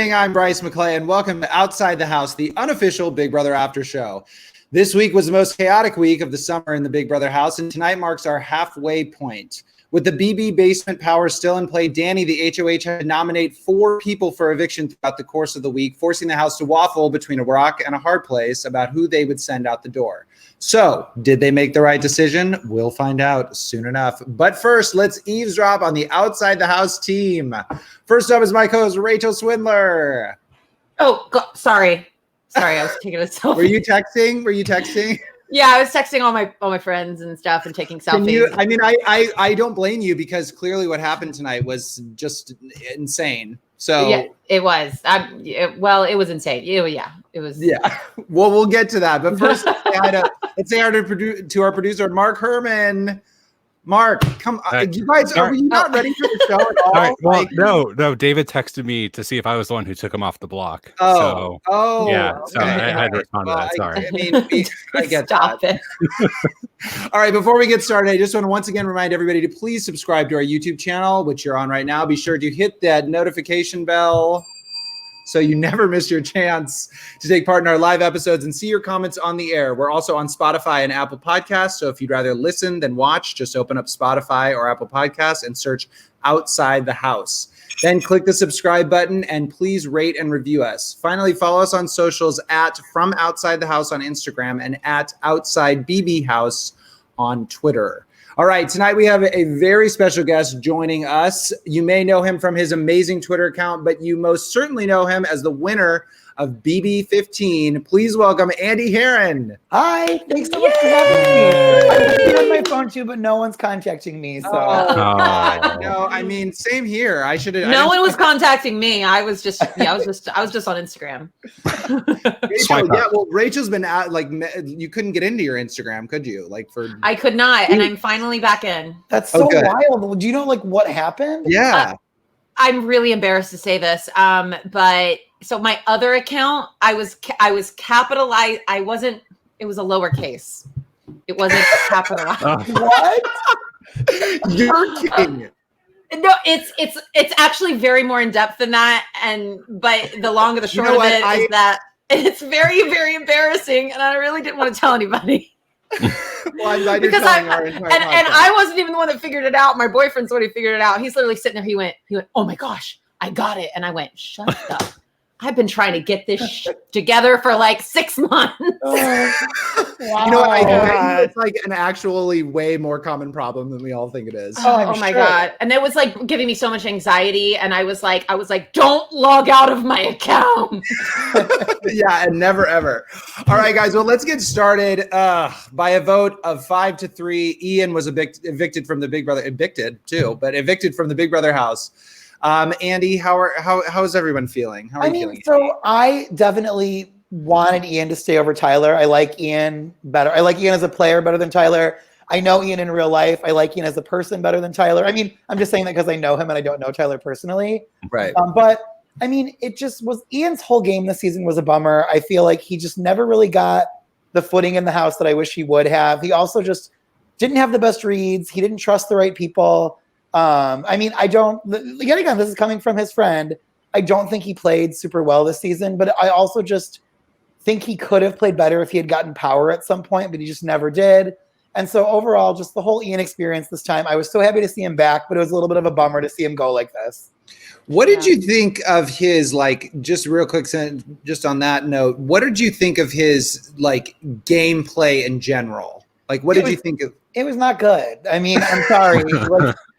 I'm Bryce McLeay, and welcome to Outside the House, the unofficial Big Brother after show. This week was the most chaotic week of the summer in the Big Brother house, and tonight marks our halfway point. With the BB basement power still in play, Danny, the HOH, had to nominate 4 people for eviction throughout the course of the week, forcing the house to waffle between a rock and a hard place about who they would send out the door. So, did they make the right decision? We'll find out soon enough. But first, let's eavesdrop on the Outside the House team. First up is my co-host, Rachel Swindler. Oh, sorry, I was taking a selfie. Were you texting? Yeah, I was texting all my friends and stuff and taking selfies. I don't blame you because clearly what happened tonight was just insane. So yeah, it was. It was insane. Yeah, it was. Yeah. Well, we'll get to that. But first, let's say hi to our producer, Mark Herman. Mark, come on. You guys, are you not ready for the show at all? All right. Well, no. David texted me to see if I was the one who took him off the block. Yeah. Okay. So I had to respond to that. Sorry. I get Stop that. it. All right. Before we get started, I just want to once again remind everybody to please subscribe to our YouTube channel, which you're on right now. Be sure to hit that notification bell so you never miss your chance to take part in our live episodes and see your comments on the air. We're also on Spotify and Apple Podcasts, so if you'd rather listen than watch, just open up Spotify or Apple Podcasts and search Outside the House. Then click the subscribe button and please rate and review us. Finally, follow us on socials at From Outside the House on Instagram and at Outside BB House on Twitter. All right, tonight we have a very special guest joining us. You may know him from his amazing Twitter account, but you most certainly know him as the winner of BB15. Please welcome Andy Herren. Hi, thanks so much for having me. I'm looking on my phone too, but no one's contacting me. So no, I mean, same here. No one was contacting me. I was just on Instagram. Rachel's been out. Like, you couldn't get into your Instagram, could you? I could not, and I'm finally back in. That's so wild. Do you know what happened? Yeah, I'm really embarrassed to say this, but. So my other account, I was capitalized. It was a lowercase. It wasn't capitalized. What? You're kidding. No, it's actually very more in depth than that. But the long and the short of it is that it's very, very embarrassing, and I really didn't want to tell anybody. Well, I'm glad you're telling our entire podcast. And I wasn't even the one that figured it out. My boyfriend's the one who figured it out. He's literally sitting there. He went, oh my gosh, I got it. And I went, shut up. I've been trying to get this together for 6 months. Wow. I think it's an actually way more common problem than we all think it is. Oh my God. And it was giving me so much anxiety. And I was like, don't log out of my account. Yeah, and never, ever. All right, guys. Well, let's get started. By a vote of 5-3, Ian was evicted from the Big Brother, evicted from the Big Brother house. Andy, how is everyone feeling? How are you feeling? So I definitely wanted Ian to stay over Tyler. I like Ian better. I like Ian as a player better than Tyler. I know Ian in real life. I like Ian as a person better than Tyler. I mean, I'm just saying that because I know him and I don't know Tyler personally. Right. But I mean, it just was Ian's whole game this season was a bummer. I feel like he just never really got the footing in the house that I wish he would have. He also just didn't have the best reads. He didn't trust the right people. Yet again, this is coming from his friend. I don't think he played super well this season, but I also just think he could have played better if he had gotten power at some point, but he just never did. And so overall, just the whole Ian experience this time, I was so happy to see him back, but it was a little bit of a bummer to see him go like this. What did you think of his, just real quick, just on that note, what did you think of his, gameplay in general? What did you think of? It was not good. I mean, I'm sorry.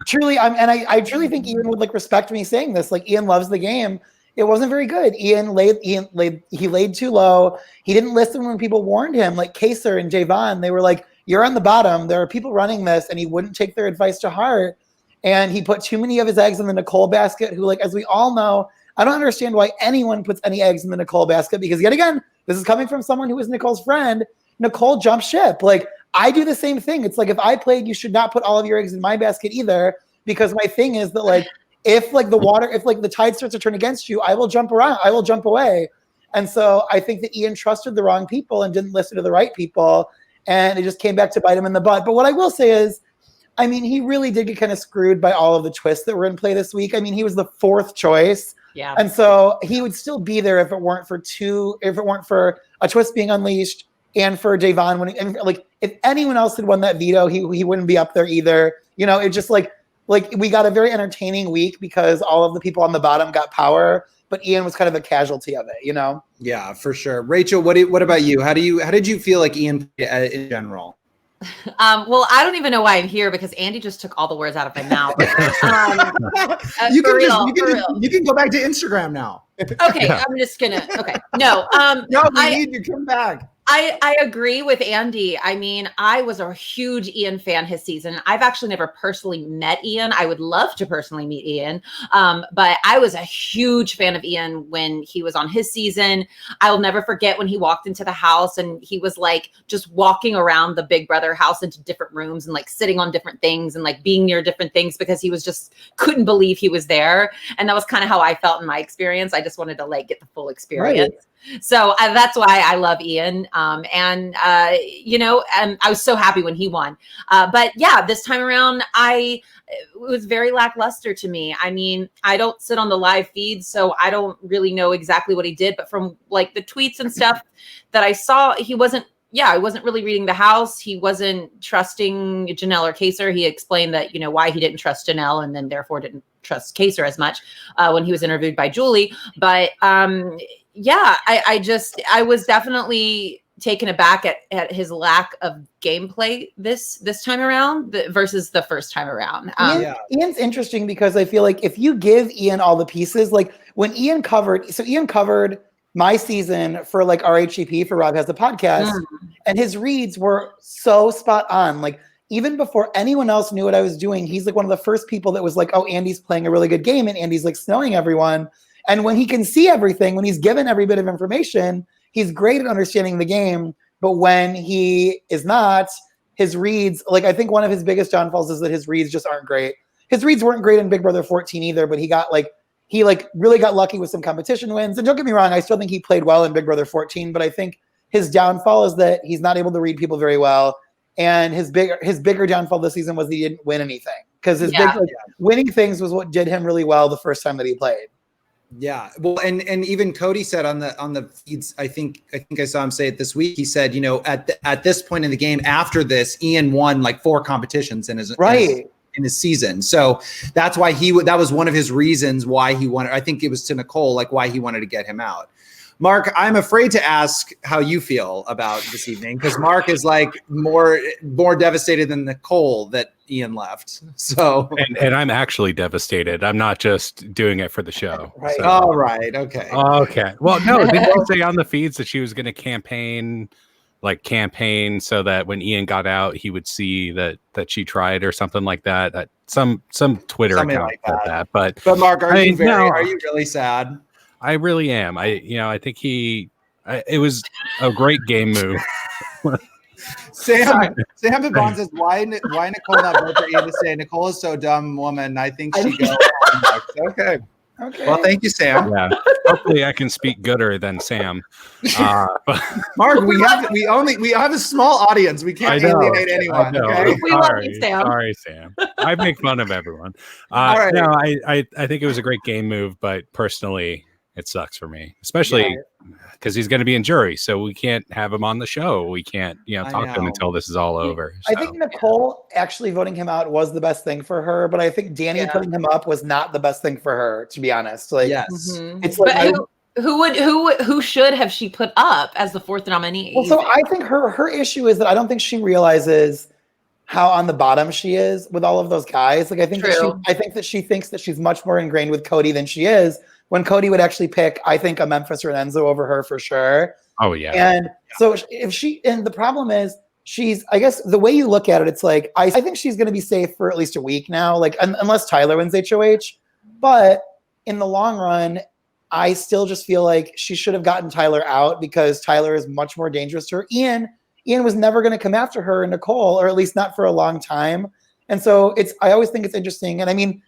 Truly, I truly think Ian would respect me saying this. Ian loves the game. It wasn't very good. He laid too low. He didn't listen when people warned him. Kaser and Javon, they were like, "You're on the bottom. There are people running this," and he wouldn't take their advice to heart. And he put too many of his eggs in the Nicole basket. Who, as we all know, I don't understand why anyone puts any eggs in the Nicole basket because yet again, this is coming from someone who is Nicole's friend. Nicole jumped ship. I do the same thing. It's if I played, you should not put all of your eggs in my basket either, because my thing is that if the tide starts to turn against you, I will jump around. I will jump away. And so I think that Ian trusted the wrong people and didn't listen to the right people. And it just came back to bite him in the butt. But what I will say is, he really did get kind of screwed by all of the twists that were in play this week. He was the 4th choice Yeah. And so he would still be there if it weren't for a twist being unleashed and for Javon winning. And like, if anyone else had won that veto, he wouldn't be up there either. You know, it just like we got a very entertaining week because all of the people on the bottom got power, but Ian was kind of a casualty of it, you know? Yeah, for sure. Rachel, what about you? How did you feel like Ian played in general? Well, I don't even know why I'm here because Andy just took all the words out of my mouth. You for can real. you can go back to Instagram now. Okay, I'm just gonna. Okay, no. No, we need you. Come back. I agree with Andy. I mean, I was a huge Ian fan his season. I've actually never personally met Ian. I would love to personally meet Ian. But I was a huge fan of Ian when he was on his season. I'll never forget when he walked into the house and he was like just walking around the Big Brother house into different rooms and like sitting on different things and like being near different things because he was just couldn't believe he was there. And that was kind of how I felt in my experience. I just wanted to like get the full experience. Right. So that's why I love Ian. You know, and I was so happy when he won. But yeah, this time around, it was very lackluster to me. I mean, I don't sit on the live feed, so I don't really know exactly what he did. But from like the tweets and stuff that I saw, I wasn't really reading the house. He wasn't trusting Janelle or Kaser. He explained that, you know, why he didn't trust Janelle and then therefore didn't trust Kaser as much when he was interviewed by Julie. But yeah, I was definitely taken aback at his lack of gameplay this time around versus the first time around. Ian's interesting because I feel like if you give Ian all the pieces, like when Ian covered my season for like RHEP for Rob Has a Podcast, and his reads were so spot on. Like even before anyone else knew what I was doing, he's like one of the first people that was like, oh, Andy's playing a really good game and Andy's like snowing everyone. And when he can see everything, when he's given every bit of information, he's great at understanding the game. But when he is not, his reads, like I think one of his biggest downfalls is that his reads just aren't great. His reads weren't great in Big Brother 14 either, but he really got lucky with some competition wins. And don't get me wrong, I still think he played well in Big Brother 14, but I think his downfall is that he's not able to read people very well. And his bigger downfall this season was he didn't win anything. Because winning things was what did him really well the first time that he played. Yeah, well, and even Cody said on the feeds, I think I saw him say it this week. He said, you know, at this point in the game, after this, Ian won like 4 competitions in his season. So that's why that was one of his reasons why he wanted. I think it was to Nicole, like why he wanted to get him out. Mark, I'm afraid to ask how you feel about this evening because Mark is like more devastated than Nicole that Ian left. So and I'm actually devastated. I'm not just doing it for the show. Right. So. All right. Okay. Okay. Well, no, didn't you say on the feeds that she was going to campaign so that when Ian got out, he would see that she tried or something like that? That some Twitter Something account like said that. But Mark, are you really sad? I really am. I think it was a great game move. Sam Pavon says, why Nicole not vote for Ian to say Nicole is so dumb woman? I think she goes. Okay. Well, thank you, Sam. Yeah. Hopefully I can speak gooder than Sam. Mark, we have a small audience. We can't alienate anyone. Okay? We love you, Sam. Sorry, Sam. I make fun of everyone. All right. No, I think it was a great game move, but personally, it sucks for me, especially because he's going to be in jury, so we can't have him on the show. We can't, talk to him until this is all over. I think Nicole actually voting him out was the best thing for her, but I think Danny putting him up was not the best thing for her, to be honest. Like, it's like who should have she put up as the 4th nominee? Well, so I think her issue is that I don't think she realizes how on the bottom she is with all of those guys. Like, I think that she thinks that she's much more ingrained with Cody than she is. When Cody would actually pick, I think, a Memphis or an Enzo over her for sure. Oh, yeah. And so and the problem is I guess the way you look at it, it's like, I think she's going to be safe for at least a week now, like unless Tyler wins HOH. But in the long run, I still just feel like she should have gotten Tyler out because Tyler is much more dangerous to her. Ian was never going to come after her and Nicole, or at least not for a long time. And so I always think it's interesting. And I mean,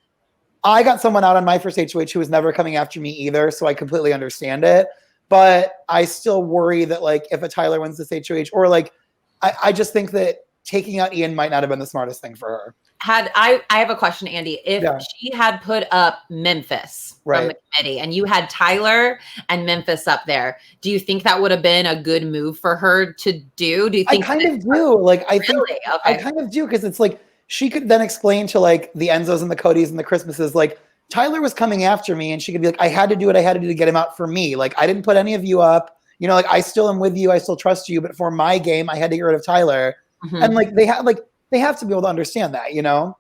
I got someone out on my first HOH who was never coming after me either, so I completely understand it. But I still worry that, like, if a Tyler wins this HOH, or like, I just think that taking out Ian might not have been the smartest thing for her. I have a question, Andy. If she had put up Memphis from the committee and you had Tyler and Memphis up there, do you think that would have been a good move for her to do? Do you think I kind of do? Like, I think okay. I kind of do, because it's like she could then explain to like the Enzos and the Codys and the Christmases, like, Tyler was coming after me, and she could be like, I had to do what I had to do to get him out for me. Like, I didn't put any of you up. You know, like, I still am with you. I still trust you. But for my game, I had to get rid of Tyler. And like, they have to be able to understand that, you know?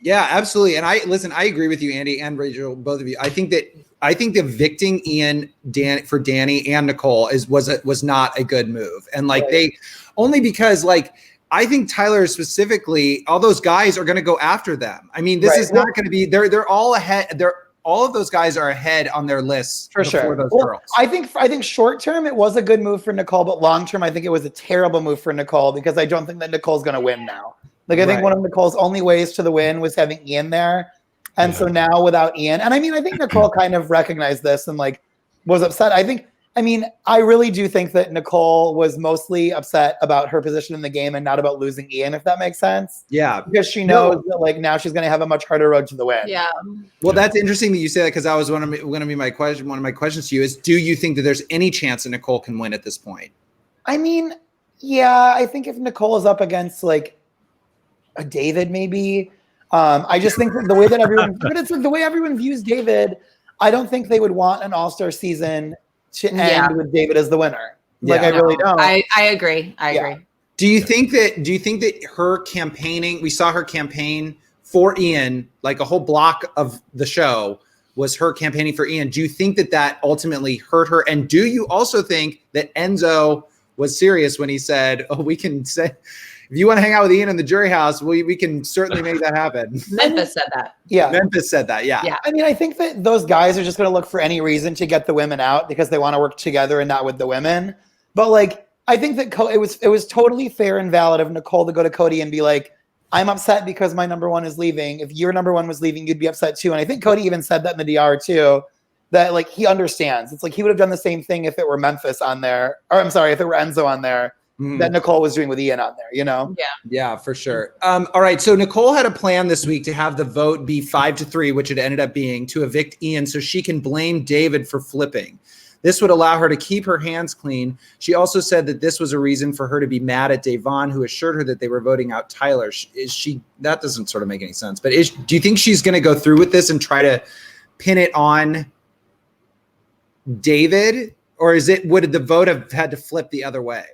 Yeah, absolutely. And I agree with you, Andy and Rachel, both of you. I think evicting Ian, for Danny and Nicole was not a good move. And like only because like, I think Tyler specifically, all those guys are going to go after them. I mean, this is not going to be, they're all ahead. All of those guys are ahead on their lists for sure. Those girls. I think short term it was a good move for Nicole, but long term I think it was a terrible move for Nicole, because I don't think that Nicole's going to win now. Like, I think one of Nicole's only ways to the win was having Ian there, and so now without Ian, and I mean, I think Nicole kind of recognized this and like was upset. I really do think that Nicole was mostly upset about her position in the game and not about losing Ian, if that makes sense. Yeah. Because she knows that like now she's going to have a much harder road to the win. Yeah. Well, that's interesting that you say that, because that was going to be my question. One of my questions to you is, do you think that there's any chance that Nicole can win at this point? I mean, yeah, I think if Nicole is up against like a David, maybe. I just think that the way that everyone, but it's like the way everyone views David, I don't think they would want an all-star season to end with David as the winner. Like, I really don't. I agree. I agree. Do you think that her campaigning, we saw her campaign for Ian, like a whole block of the show was her campaigning for Ian. Do you think that ultimately hurt her? And do you also think that Enzo was serious when he said, oh, we can say, if you want to hang out with Ian in the jury house, we can certainly make that happen. Memphis said that. Yeah. Memphis said that. Yeah. I mean, I think that those guys are just going to look for any reason to get the women out because they want to work together and not with the women. But like, I think that it was totally fair and valid of Nicole to go to Cody and be like, I'm upset because my number one is leaving. If your number one was leaving, you'd be upset too. And I think Cody even said that in the DR too, that like he understands. It's like he would have done the same thing if it were Memphis on there, or I'm sorry, if it were Enzo on there. That Nicole was doing with Ian on there, you know? Yeah, for sure. All right. So Nicole had a plan this week to have the vote be 5-3, which it ended up being, to evict Ian so she can blame David for flipping. This would allow her to keep her hands clean. She also said that this was a reason for her to be mad at Davon, who assured her that they were voting out Tyler. That doesn't sort of make any sense. But do you think she's going to go through with this and try to pin it on David? Or would the vote have had to flip the other way?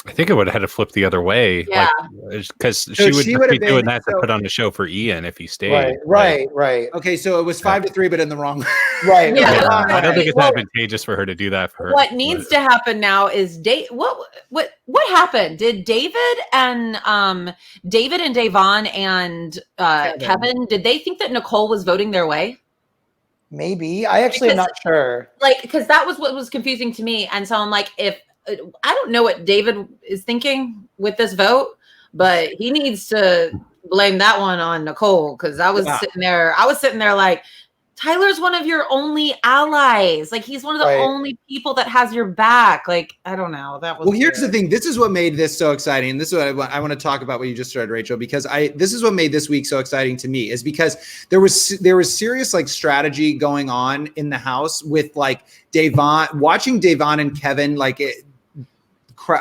I think it would have had to flip the other way. Yeah. Because she would be doing that to put on the show for Ian if he stayed. Right. Okay, so it was 5-3, but in the wrong way. Right. Yeah. I don't think it's advantageous for her to do that for her. What needs to happen now is what happened? Did David and Davon and Kevin, did they think that Nicole was voting their way? Maybe. I actually am not sure. Like, because that was what was confusing to me. And so I'm like, I don't know what David is thinking with this vote, but he needs to blame that one on Nicole, because I was sitting there like, Tyler's one of your only allies. Like, he's one of the only people that has your back. Like, I don't know. That was here's the thing. This is what made this so exciting. This is what I want to talk about what you just said, Rachel, because this is what made this week so exciting to me, is because there was serious like strategy going on in the house with like watching Davon and Kevin, like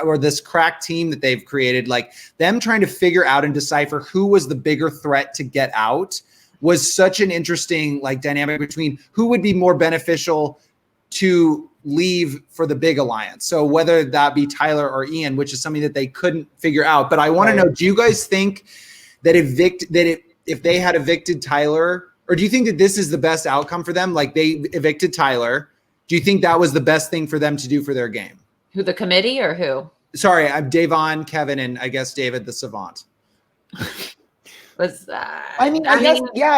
or this crack team that they've created, like them trying to figure out and decipher who was the bigger threat to get out, was such an interesting like dynamic between who would be more beneficial to leave for the big alliance. So whether that be Tyler or Ian, which is something that they couldn't figure out. But I want to know, do you guys think that if they had evicted Tyler, or do you think that this is the best outcome for them? Like, they evicted Tyler. Do you think that was the best thing for them to do for their game? Who, the committee or who? Sorry, I'm Davon, Kevin, and I guess David the Savant. I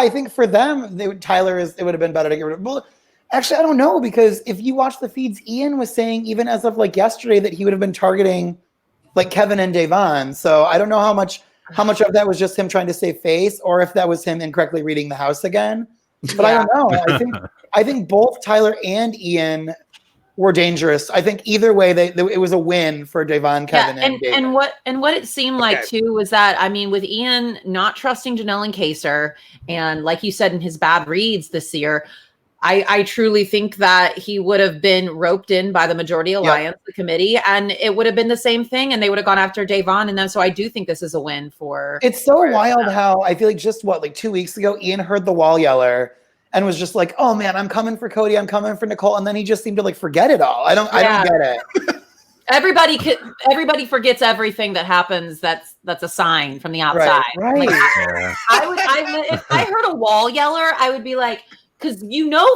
think for them, it would have been better to get rid of. Well, actually, I don't know, because if you watch the feeds, Ian was saying even as of like yesterday that he would have been targeting like Kevin and Davon. So I don't know how much of that was just him trying to save face, or if that was him incorrectly reading the house again. But I don't know. I think both Tyler and Ian were dangerous. I think either way, it was a win for Devon, Kevin, and David. And what it seemed like too was that, I mean, with Ian not trusting Janelle and Kaser, and like you said in his bad reads this year, I truly think that he would have been roped in by the majority alliance, the committee, and it would have been the same thing, and they would have gone after Devon. And then, so I do think this is a win for. It's so wild how I feel like just like 2 weeks ago, Ian heard the wall yeller and was just like, "Oh man, I'm coming for Cody, I'm coming for Nicole," and then he just seemed to like forget it all. I don't get it. Everybody forgets everything that happens. That's a sign from the outside. Right. Like, if I heard a wall yeller, I would be like, because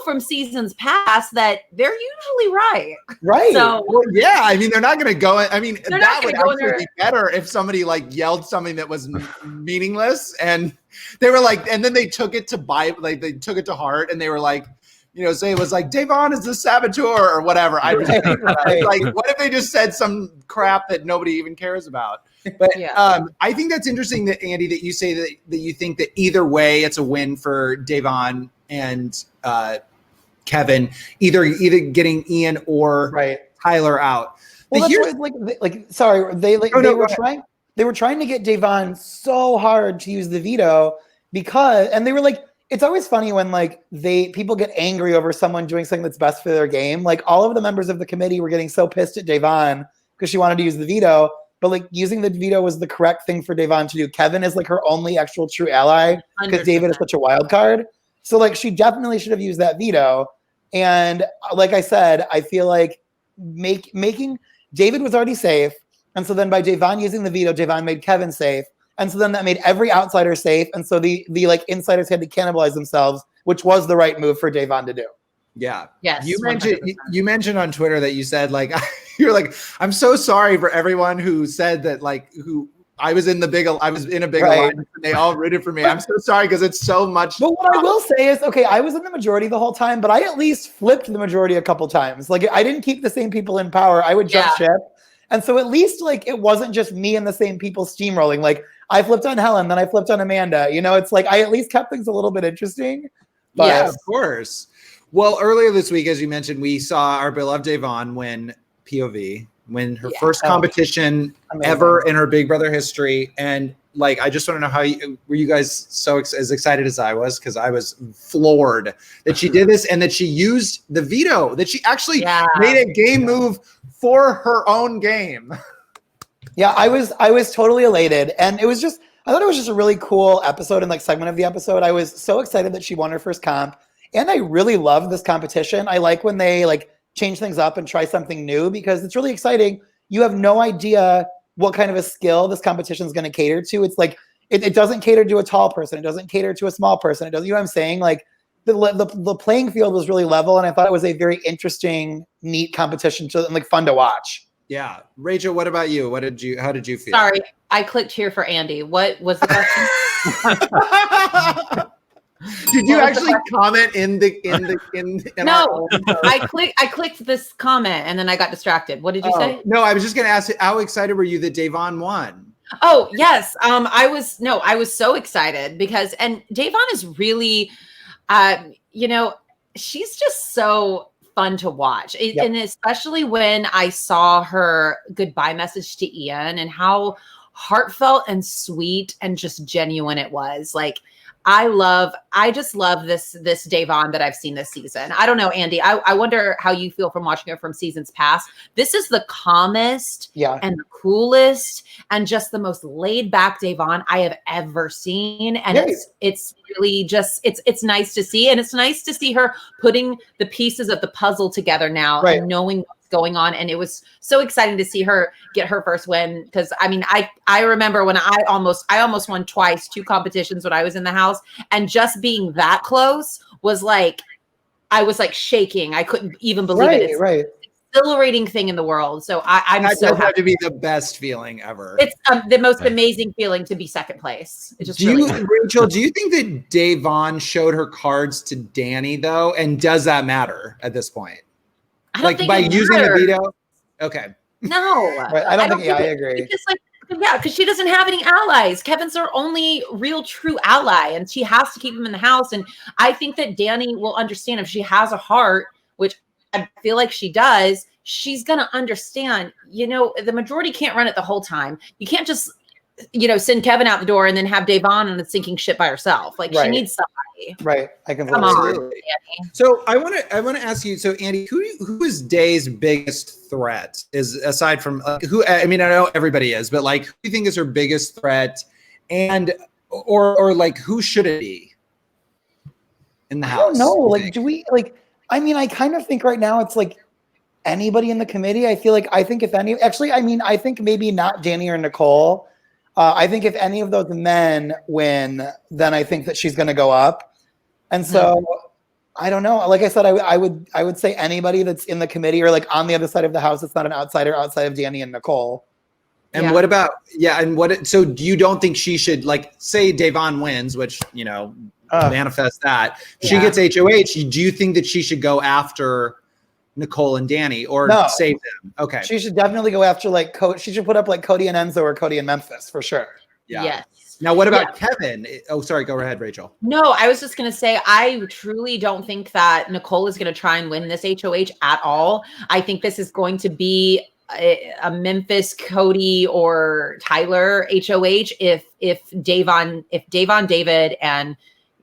from seasons past that they're usually right. Right. So yeah, I mean, they're not going to go. I mean, that would actually be better if somebody like yelled something that was meaningless, and they were like, and then they took it to they took it to heart, and they were like, say it was like Devon is the saboteur or whatever. Like, what if they just said some crap that nobody even cares about? But I think that's interesting that Andy, that you say that you think that either way it's a win for Devon and Kevin, either getting Ian or Tyler out. Well, they were trying to get Devon so hard to use the veto because, and they were like, it's always funny when like people get angry over someone doing something that's best for their game. Like all of the members of the committee were getting so pissed at Devon because she wanted to use the veto, but like using the veto was the correct thing for Devon to do. Kevin is like her only actual true ally because David is such a wild card. So like she definitely should have used that veto. And like I said, I feel like making David was already safe. And so then by Devon using the veto, Devon made Kevin safe. And so then that made every outsider safe. And so the like insiders had to cannibalize themselves, which was the right move for Devon to do. Yeah. Yes. You mentioned on Twitter that you said like, you're like, I'm so sorry for everyone who said that I was in a big alliance and they all rooted for me. I'm so sorry because it's so much. But what I will say is, I was in the majority the whole time, but I at least flipped the majority a couple times. Like I didn't keep the same people in power. I would jump ship. And so at least like it wasn't just me and the same people steamrolling. Like I flipped on Helen, then I flipped on Amanda. It's like I at least kept things a little bit interesting. But yeah, of course. Well, earlier this week, as you mentioned, we saw our beloved Devon win POV, win her first competition ever in her Big Brother history. And like, I just want to know were you guys as excited as I was? Because I was floored that she did this and that she used the veto, that she actually made a game move for her own game. Yeah, I was totally elated. And I thought it was just a really cool episode and like segment of the episode. I was so excited that she won her first comp. And I really love this competition. I like when they like change things up and try something new because it's really exciting. You have no idea what kind of a skill this competition is going to cater to. It's like, it doesn't cater to a tall person. It doesn't cater to a small person. It doesn't, you know what I'm saying? Like the playing field was really level. And I thought it was a very interesting, neat competition and like fun to watch. Yeah. Rachel, what about you? How did you feel? Sorry, I clicked here for Andy. What was the question? Did you actually comment in No, I clicked this comment and then I got distracted. What did you say? No, I was just going to ask, how excited were you that Devon won? Oh, yes. I was so excited because, and Devon is really, she's just so fun to watch. And especially when I saw her goodbye message to Ian and how heartfelt and sweet and just genuine it was. Like, I just love this Devon that I've seen this season. I don't know, Andy. I wonder how you feel from watching her from seasons past. This is the calmest and the coolest and just the most laid back Devon I have ever seen. And it's really just it's nice to see. And it's nice to see her putting the pieces of the puzzle together now and knowing what's going on. And it was so exciting to see her get her first win. Because I mean, I remember when I almost won twice, 2 competitions when I was in the house, and just being that close was like, I was like shaking. I couldn't even believe it. It's an exhilarating thing in the world. So I'm so happy. That to be the best feeling ever. It's the most amazing feeling to be second place. It's just Rachel, do you think that Devon showed her cards to Danny though? And does that matter at this point? I don't think by using the veto? Okay. No. I don't think I agree. Because she doesn't have any allies. Kevin's her only real true ally, and she has to keep him in the house. And I think that Danny will understand if she has a heart, which I feel like she does, she's going to understand, the majority can't run it the whole time. You can't just, send Kevin out the door and then have Davon on a sinking ship by herself. Like she needs somebody. Right. I can Come on. Andy. So I want to ask you. So Andy, who is Day's biggest threat? Is aside from who? I mean, I know everybody is, but like, who do you think is her biggest threat? And or like, who should it be in the house? I don't know. Like, do we like? I mean, I kind of think right now it's like anybody in the committee. I think if any, actually, I mean, I think maybe not Danny or Nicole. I think if any of those men win, then I think that she's going to go up. And so I don't know. Like I said, I would say anybody that's in the committee or like on the other side of the house that's not an outsider outside of Danny and Nicole. And what about so you don't think she should, like, say Davon wins, which manifest that she gets HOH? Do you think that she should go after Nicole and Danny or save them? Okay. She should definitely go after like she should put up like Cody and Enzo or Cody and Memphis for sure. Yeah. Yes. Now what about Kevin? Oh, sorry. Go ahead, Rachel. No, I was just going to say, I truly don't think that Nicole is going to try and win this HOH at all. I think this is going to be a Memphis, Cody, or Tyler HOH if Davon, David, and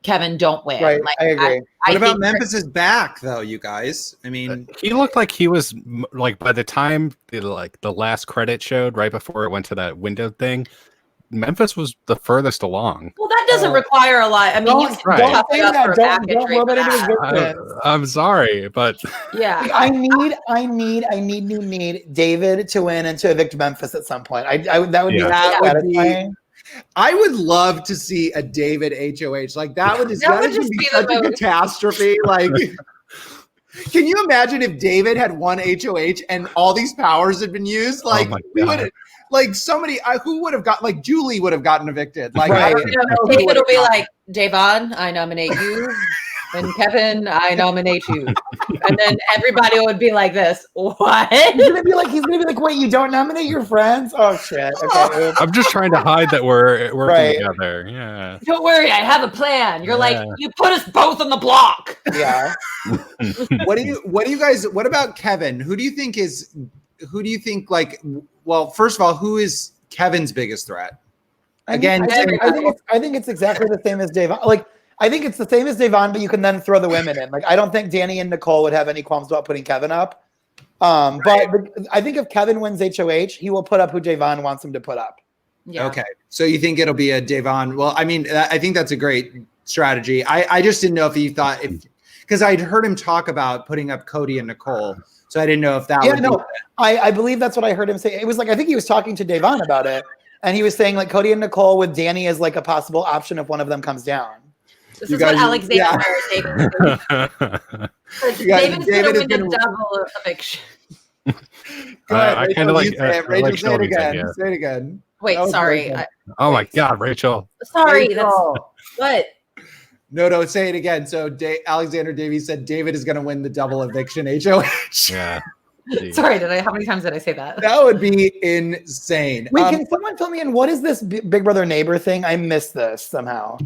Kevin don't win. Right, like, I agree. What about Memphis is back though, you guys? I mean, he looked like he was like, by the time the last credit showed right before it went to that window thing, Memphis was the furthest along. Well, that doesn't require a lot. I mean, you can tough it up for a package. I'm sorry, but yeah, I need David to win and to evict Memphis at some point. That would be satisfying. I would love to see a David HOH. Like that would just be such a catastrophe. Like, can you imagine if David had one HOH and all these powers had been used? Like we would, like somebody who would have got, like Julie would have gotten evicted. Like David will be like, Davon, I nominate you. And Kevin, I nominate you. And then everybody would be like this. What? He's gonna be like, wait, you don't nominate your friends? Oh shit. Okay. I'm just trying to hide that we're working together. Yeah. Don't worry, I have a plan. You're like, you put us both on the block. Yeah. What about Kevin? Who do you think like, well, first of all, who is Kevin's biggest threat? Again, I think it's exactly the same as Davon. Like, I think it's the same as Davon, but you can then throw the women in. Like, I don't think Danny and Nicole would have any qualms about putting Kevin up. But I think if Kevin wins HOH, he will put up who Davon wants him to put up. Yeah. Okay. So you think it'll be a Davon? Well, I mean, I think that's a great strategy. I just didn't know if he thought, because I'd heard him talk about putting up Cody and Nicole. So I didn't know if that would be I believe that's what I heard him say. It was like, I think he was talking to Davon about it. And he was saying like Cody and Nicole with Danny as like a possible option if one of them comes down. This is what Alexander is David's going to win the double eviction. Go ahead, I kind of like Rachel, say it again. Say it again. Wait, sorry. Oh my God, Rachel. Sorry. That's what? No, say it again. So Alexander Davies said David is going to win the double eviction HOH. Yeah. Sorry, how many times did I say that? That would be insane. Wait, can someone fill me in? What is this Big Brother neighbor thing? I missed this somehow.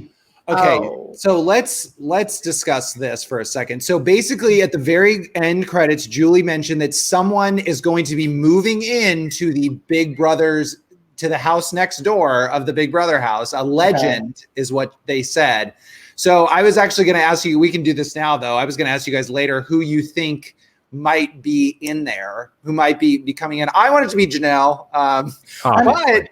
Okay, so let's discuss this for a second. So basically at the very end credits, Julie mentioned that someone is going to be moving into the Big Brothers, to the house next door of the Big Brother house. A legend is what they said. So I was actually going to ask you, we can do this now though. I was going to ask you guys later who you think might be in there, who might be coming in. I want it to be Janelle. But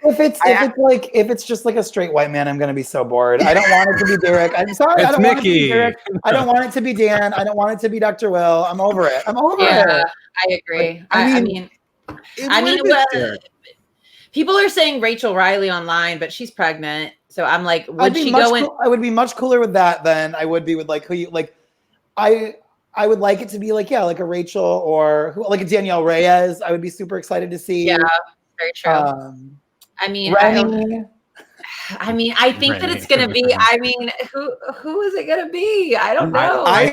if it's just like a straight white man, I'm going to be so bored. I don't want it to be Derek. I'm sorry. I don't want it to be Derek. I don't want it to be Dan. I don't want it to be Dr. Will. I'm over it. I agree. I mean, people are saying Rachel Riley online, but she's pregnant. So I'm like, would she go in? I would be much cooler with that than I would be with like who you like. I would like it to be like, like a Rachel or like a Danielle Reyes. I would be super excited to see. Yeah, very true. I mean, I think that it's going to be, I mean, who is it going to be? I don't know. I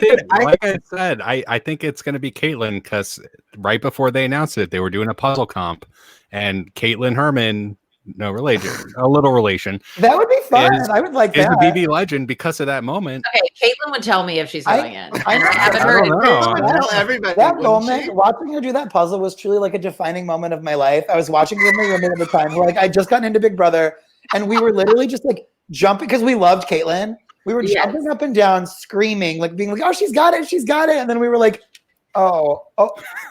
think it's going to be Caitlin, because right before they announced it, they were doing a puzzle comp and Caitlin Herman no relation, a little relation. That would be fun. I would like is that. the BB legend because of that moment. Okay, Caitlin would tell me if she's going in. I haven't I heard don't it. know. Caitlin would tell everybody. That wouldn't moment, she? watching her do that puzzle was truly like a defining moment of my life. I was watching with my roommate at the time. Like I just gotten into Big Brother, and we were literally just like jumping because we loved Caitlin. We were jumping up and down, screaming, like being like, "Oh, she's got it! She's got it!" And then we were like, "Oh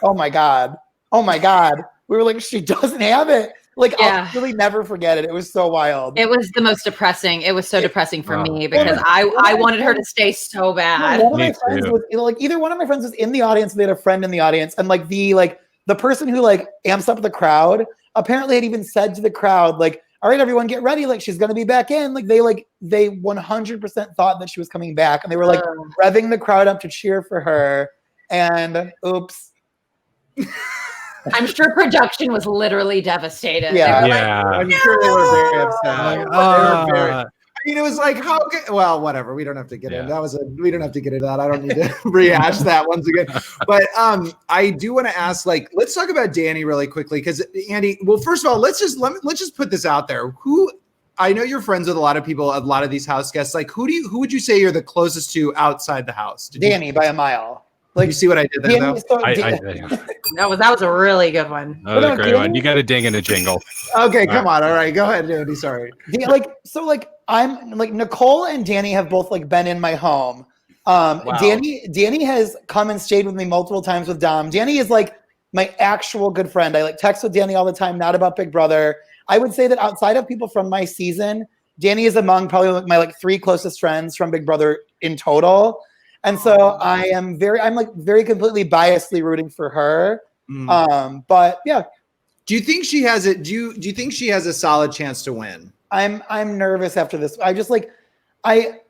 my god! Oh my god!" We were like, "She doesn't have it." Like I'll really never forget it. It was so wild. It was the most depressing. It was so depressing for me because I wanted her to stay so bad. One of my friends was like either one of my friends was in the audience. They had a friend in the audience, and like the person who like amps up the crowd apparently had even said to the crowd like, "All right, everyone, get ready. Like she's gonna be back in." Like they 100% thought that she was coming back, and they were like revving the crowd up to cheer for her. And oops. I'm sure production was literally devastated. Yeah. I'm sure they were very upset. I mean, it was like, well, whatever. We don't have to get into we don't have to get into that. I don't need to rehash that once again. But I do want to ask, like, let's talk about Danny really quickly. Because Andy, well, first of all, let's just put this out there. I know you're friends with a lot of people, a lot of these house guests. Like, who would you say you're the closest to outside the house? Danny by a mile. Like, you see what I did there, though? That was a really good one. That was a great one. You got a ding and a jingle. Okay, come on. All right, go ahead, Andy. Sorry. I'm like Nicole and Danny have both like been in my home. Wow. Danny has come and stayed with me multiple times with Dom. Danny is like my actual good friend. I like text with Danny all the time, not about Big Brother. I would say that outside of people from my season, Danny is among probably like my like 3 closest friends from Big Brother in total. And so I'm very completely biasedly rooting for her. But yeah. Do you think she has it? Do you think she has a solid chance to win? I'm nervous after this. I just like, I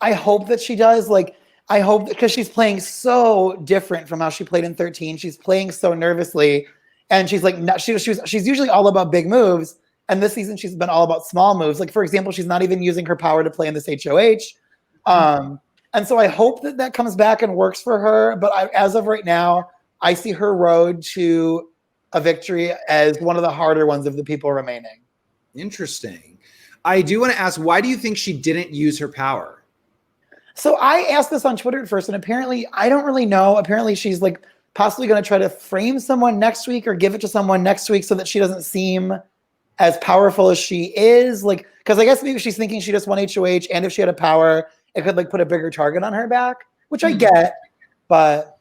hope that she does. Like, I hope because she's playing so different from how she played in 13. She's playing so nervously, and she's like, she's usually all about big moves. And this season she's been all about small moves. Like, for example, she's not even using her power to play in this HOH. And so I hope that comes back and works for her. But as of right now, I see her road to a victory as one of the harder ones of the people remaining. Interesting. I do want to ask, why do you think she didn't use her power? So I asked this on Twitter at first, and apparently I don't really know. Apparently she's like possibly going to try to frame someone next week or give it to someone next week so that she doesn't seem as powerful as she is. Like, because I guess maybe she's thinking she just won HOH, and if she had a power, it could like put a bigger target on her back, which I get, but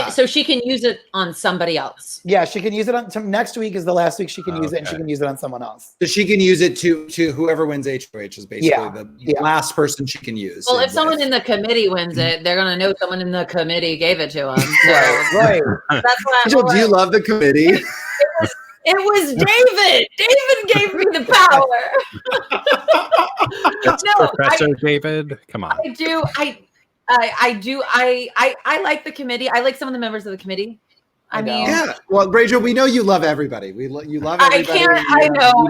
so she can use it on somebody else. Yeah, she can use it on next week is the last week she can use it, and she can use it on someone else. So she can use it to whoever wins HOH is basically the last person she can use. Well, if someone in the committee wins it, they're gonna know someone in the committee gave it to them. So right. That's why. Angel, do you love the committee? It was David. David gave me the power. Professor David. Come on. I do. I like the committee. I like some of the members of the committee. I mean, yeah. Well, Rachel, we know you love everybody. You love everybody. I know.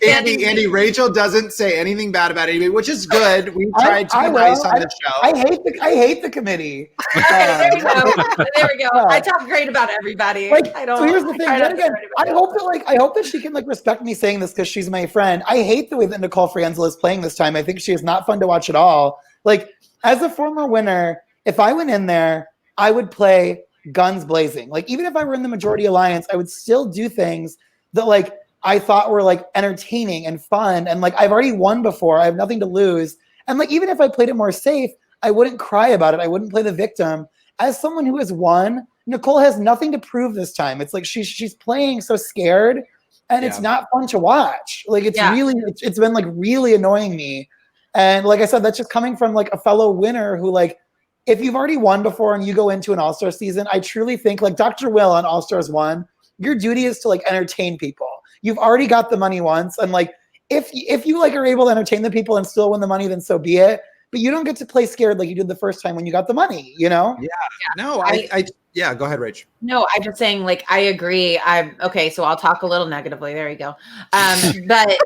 And Andy, Rachel doesn't say anything bad about anybody, which is good. We tried to be nice on the show. I hate the committee. Okay, there we go. There we go. I talk great about everybody. I don't. So here's the thing. Again, I hope that she can like respect me saying this because she's my friend. I hate the way that Nicole Franzel is playing this time. I think she is not fun to watch at all. Like, as a former winner, if I went in there, I would play guns blazing. Like, even if I were in the majority alliance, I would still do things that like I thought were like entertaining and fun. And like, I've already won before. I have nothing to lose. And like, even if I played it more safe, I wouldn't cry about it. I wouldn't play the victim. As someone who has won, Nicole has nothing to prove this time. It's like she's playing so scared, and it's not fun to watch. Like, it's been like really annoying me. And like I said, that's just coming from like a fellow winner who, like, if you've already won before and you go into an All-Star season, I truly think, like Dr. Will on All-Stars 1, your duty is to like entertain people. You've already got the money once, and like if you like are able to entertain the people and still win the money, then so be it. But you don't get to play scared like you did the first time when you got the money, you know? Yeah. No, I go aheed, Rach. No, I'm just saying, like, I agree. Okay, so I'll talk a little negatively. There you go. But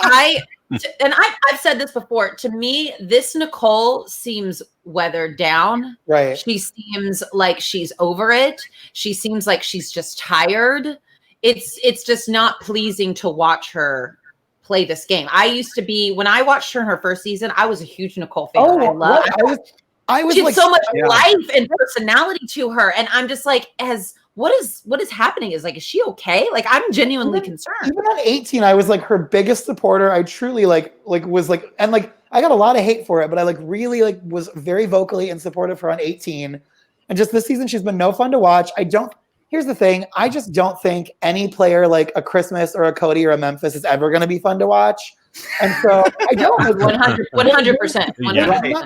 I've said this before. To me, this Nicole seems weathered down. Right. She seems like she's over it. She seems like she's just tired. it's just not pleasing to watch her play this game. I used to be, when I watched her in her first season, I was a huge Nicole fan. I was she had like, so much life and personality to her, and I'm just like, what is happening? Is she okay? Like, I'm genuinely concerned. Even at 18, I was like her biggest supporter. I truly was and I got a lot of hate for it, but I really was very vocally in support of her on 18. And just this season, she's been no fun to watch. Here's the thing. I just don't think any player like a Christmas or a Cody or a Memphis is ever going to be fun to watch. And so I don't. 100%.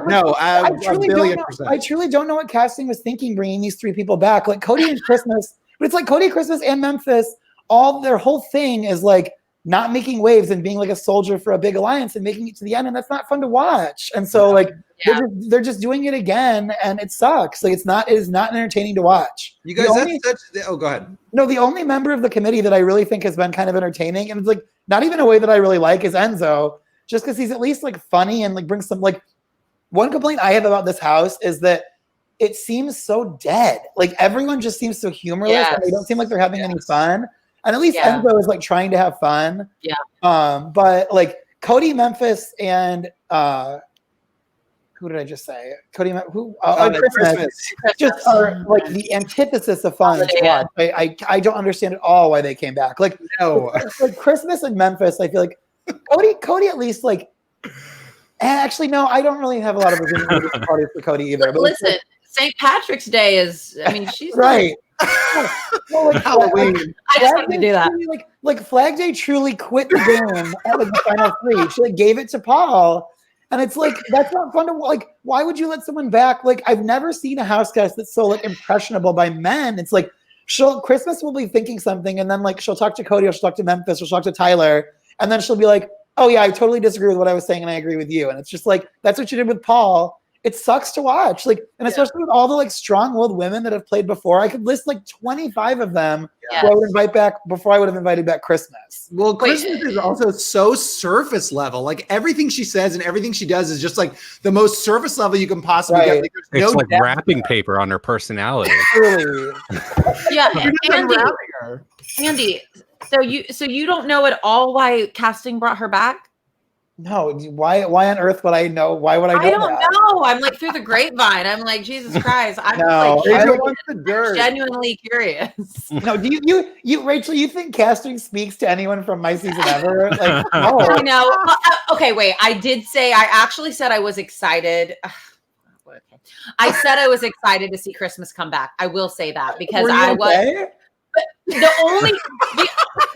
No, I truly don't know what casting was thinking bringing these three people back. Like Cody and Christmas, but it's like Cody, Christmas, and Memphis, their whole thing is not making waves and being like a soldier for a big alliance and making it to the end, and that's not fun to watch. And so they're just doing it again, and it sucks. It is not entertaining to watch. You guys, go ahead. No, the only member of the committee that I really think has been kind of entertaining, and it's not even a way that I really like, is Enzo, just because he's at least funny and brings some one complaint I have about this house is that it seems so dead. Everyone just seems so humorless, and they don't seem like they're having any fun. And at least Enzo is trying to have fun. Yeah. But Cody, Memphis, and who did I just say? Cody, Christmas just are the antithesis of fun to watch. I don't understand at all why they came back. Christmas and Memphis, I feel like Cody at least and actually no, I don't really have a lot of opinions for Cody either. But listen, St. Patrick's Day is. I mean, she's right. Halloween. I just wanted to do that. Flag Day truly quit the game at the final three. She gave it to Paul, and it's that's not fun to why would you let someone back? I've never seen a house guest that's so impressionable by men. It's Christmas will be thinking something, and then she'll talk to Cody, or she'll talk to Memphis, or she'll talk to Tyler, and then she'll be like, "Oh yeah, I totally disagree with what I was saying, and I agree with you." And it's just that's what you did with Paul. It sucks to watch, and especially with all the strong-willed women that have played before. I could list 25 of them who I would invite back before I would have invited back Christmas. Well, Christmas is also so surface level. Everything she says and everything she does is just the most surface level you can possibly get. It's wrapping paper on her personality. Really? Yeah, Andy. So you don't know at all why casting brought her back? No, why on earth would I know? Why would I know I don't that? know. I'm through the grapevine. I'm Jesus Christ. I'm genuinely curious. No, do you Rachel, you think casting speaks to anyone from My Season Ever? No. I know. Okay, wait. I actually said I was excited. I said I was excited to see Christmas come back. I will say that because I was. The only